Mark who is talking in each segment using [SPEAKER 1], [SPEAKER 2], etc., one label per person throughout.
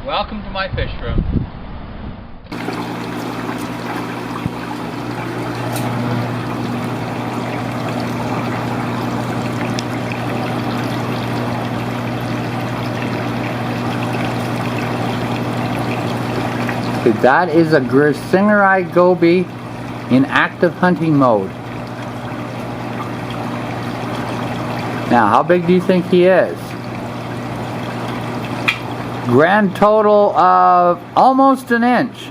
[SPEAKER 1] Welcome to my fish room.
[SPEAKER 2] That is a Griessingeri Goby in active hunting mode. Now, how big do you think he is? Grand total of almost an inch.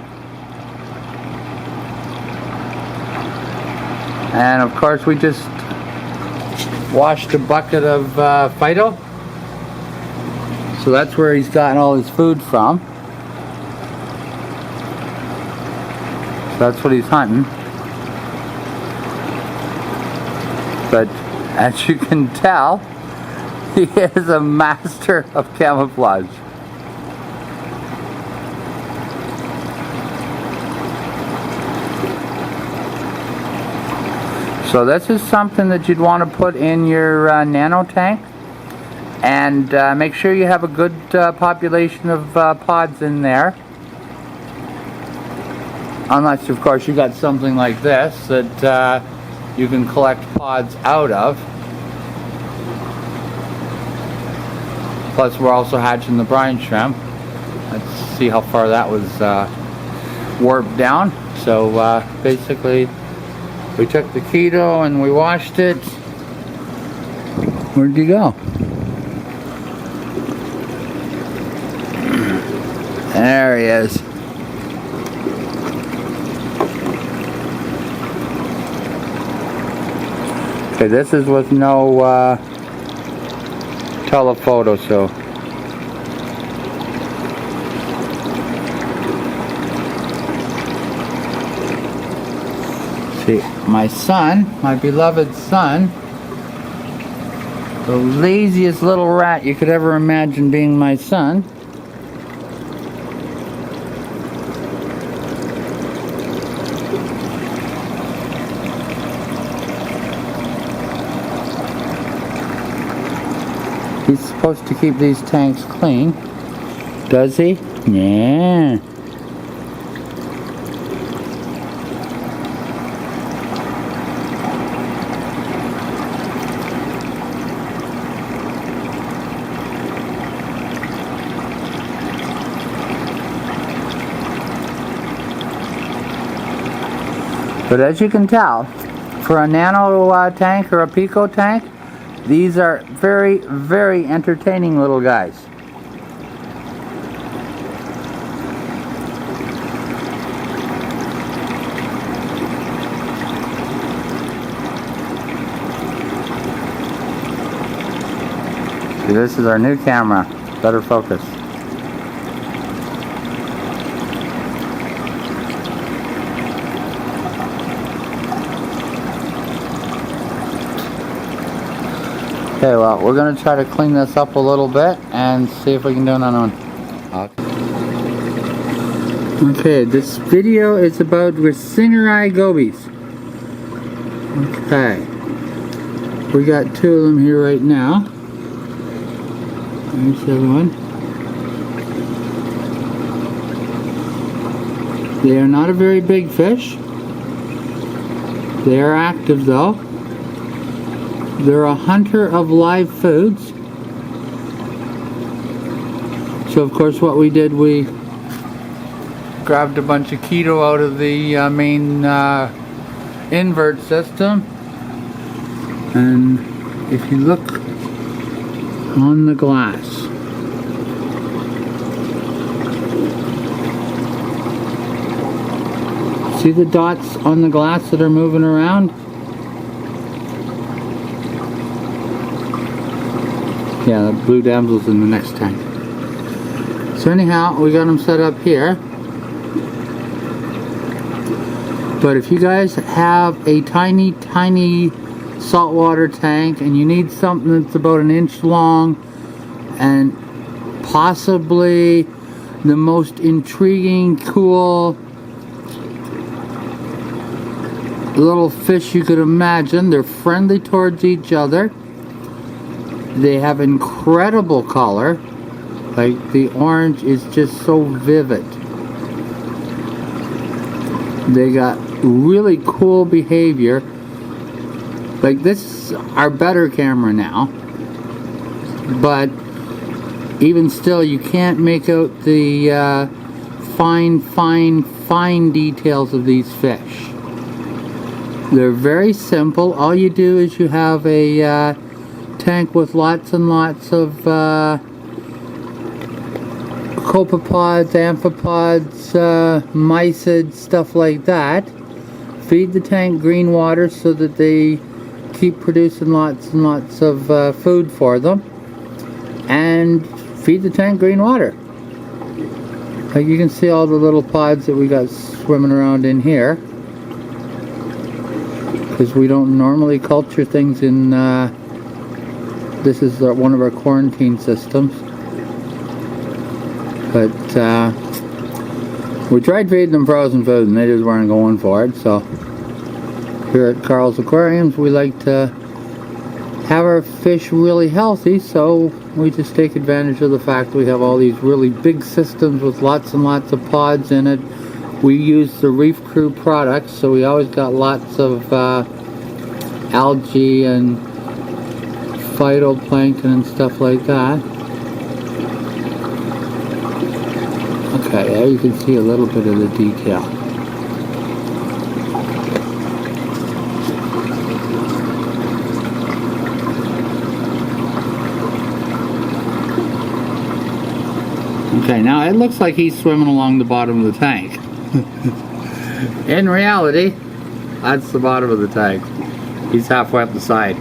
[SPEAKER 2] And of course we just washed a bucket of Phyto. So that's where he's gotten all his food from. So that's what he's hunting. But as you can tell, he is a master of camouflage. So this is something that you'd want to put in your nano tank, and make sure you have a good population of pods in there. Unless, of course, you got something like this that you can collect pods out of. Plus, we're also hatching the brine shrimp. Let's see how far that was warped down. So basically, we took the keto and we washed it. Where'd you go? There he is. Okay, this is with no telephoto, so see, my son, my beloved son, the laziest little rat you could ever imagine being my son, he's supposed to keep these tanks clean. Does he? Yeah. But as you can tell, for a nano tank or a pico tank, these are very, very entertaining little guys. See, this is our new camera. Better focus. Okay, well, we're going to try to clean this up a little bit and see if we can do another one. Okay, this video is about Griessingeri Gobies. Okay. We got two of them here right now. There's the other one. They are not a very big fish. They are active though. They're a hunter of live foods. So of course what we did, we grabbed a bunch of keto out of the main invert system. And if you look on the glass, see the dots on the glass that are moving around? Yeah, the blue damsel's in the next tank. So anyhow, we got them set up here. But if you guys have a tiny, tiny saltwater tank and you need something that's about an inch long and possibly the most intriguing, cool little fish you could imagine, they're friendly towards each other. They have incredible color. Like the orange is just so vivid. They got really cool behavior. Like this is our better camera now, but even still you can't make out the fine details of these fish. They're very simple. All you do is you have a tank with lots and lots of copepods, amphipods, mysids, stuff like that. Feed the tank green water so that they keep producing lots and lots of food for them. And feed the tank green water. Like you can see all the little pods that we got swimming around in here. Because we don't normally culture things in, this is one of our quarantine systems. But we tried feeding them frozen food and they just weren't going for it. So here at Carls Aquariums we like to have our fish really healthy, so we just take advantage of the fact that we have all these really big systems with lots and lots of pods in it. We use the Reef Crew products, so we always got lots of algae and phytoplankton and stuff like that. Okay, there you can see a little bit of the detail. Okay, now it looks like he's swimming along the bottom of the tank. In reality, that's the bottom of the tank. He's halfway up the side.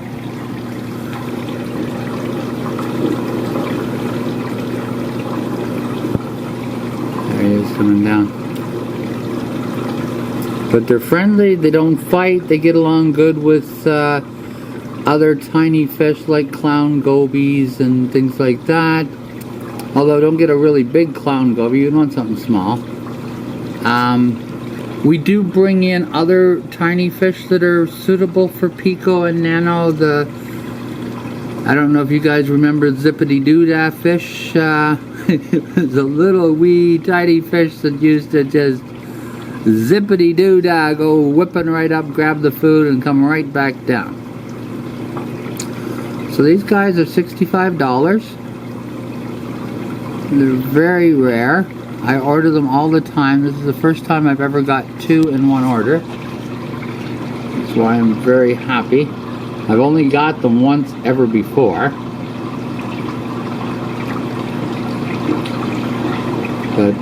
[SPEAKER 2] There he is coming down. But they're friendly, they don't fight, they get along good with other tiny fish like clown gobies and things like that. Although don't get a really big clown goby, you want something small. We do bring in other tiny fish that are suitable for pico and nano. I don't know if you guys remember zippity doo-dah fish. It's a little wee tiny fish that used to just zippity doo-dah, go whipping right up, grab the food and come right back down. So these guys are $65. They're very rare. I order them all the time. This is the first time I've ever got 2 in one order. That's why I'm very happy. I've only got them once ever before. But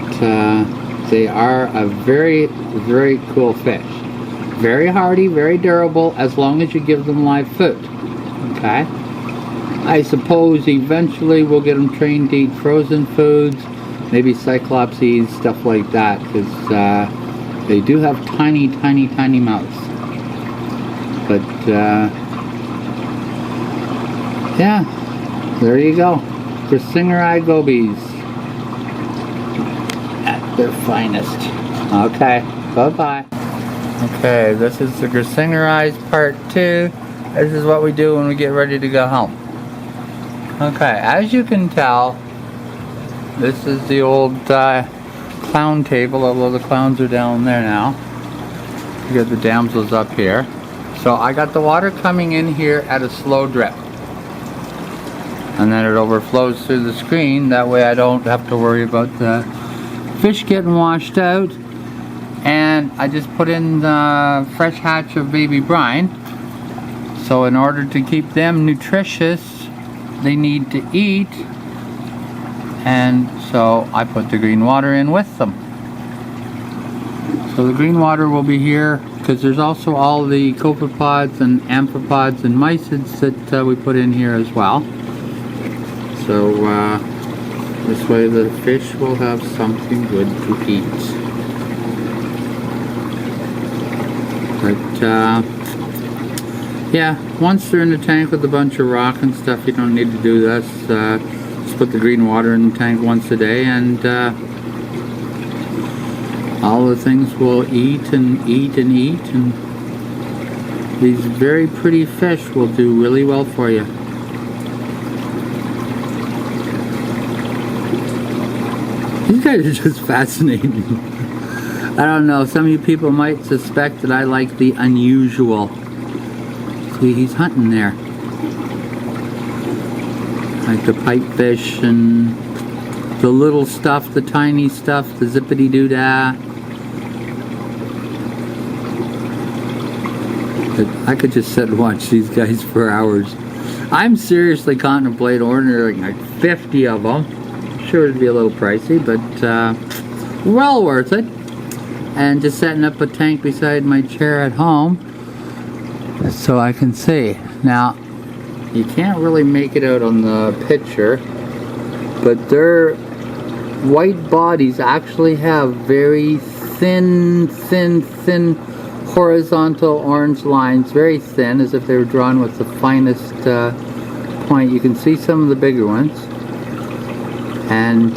[SPEAKER 2] they are a very, very cool fish. Very hardy, very durable, as long as you give them live food. Okay? I suppose eventually we'll get them trained to eat frozen foods, maybe cyclopses, stuff like that, because they do have tiny, tiny, tiny mouths. But yeah, there you go. Griessingeri gobies at their finest. Okay, bye-bye. Okay, this is the Griessingeris part 2. This is what we do when we get ready to go home. Okay, as you can tell, this is the old clown table, although the clowns are down there now. You got the damsels up here. So I got the water coming in here at a slow drip. And then it overflows through the screen. That way I don't have to worry about the fish getting washed out. And I just put in the fresh hatch of baby brine. So in order to keep them nutritious, they need to eat, and so I put the green water in with them. So the green water will be here because there's also all the copepods and amphipods and mysids that we put in here as well. So this way the fish will have something good to eat. But yeah, once they're in the tank with a bunch of rock and stuff, you don't need to do this. Just put the green water in the tank once a day, and all the things will eat and eat and eat, and these very pretty fish will do really well for you. These guys are just fascinating. I don't know, some of you people might suspect that I like the unusual. See, he's hunting there. Like the pipefish and the little stuff, the tiny stuff, the zippity-doo-dah. I could just sit and watch these guys for hours. I'm seriously contemplating ordering like 50 of them. Sure, it'd be a little pricey, but well worth it. And just setting up a tank beside my chair at home so I can see. Now, you can't really make it out on the picture, but their white bodies actually have very thin horizontal orange lines, very thin, as if they were drawn with the finest point. You can see some of the bigger ones, and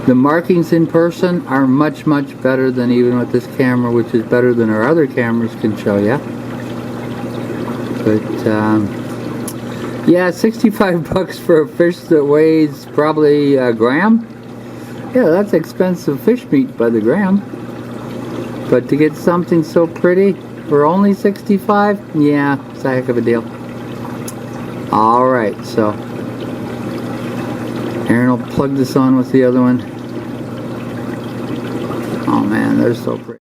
[SPEAKER 2] the markings in person are much better than even with this camera, which is better than our other cameras can show you. But yeah, 65 bucks for a fish that weighs probably a gram. Yeah, that's expensive fish meat by the gram. But to get something so pretty for only 65, yeah, it's a heck of a deal. Alright, so Aaron will plug this on with the other one. Oh man, they're so pretty.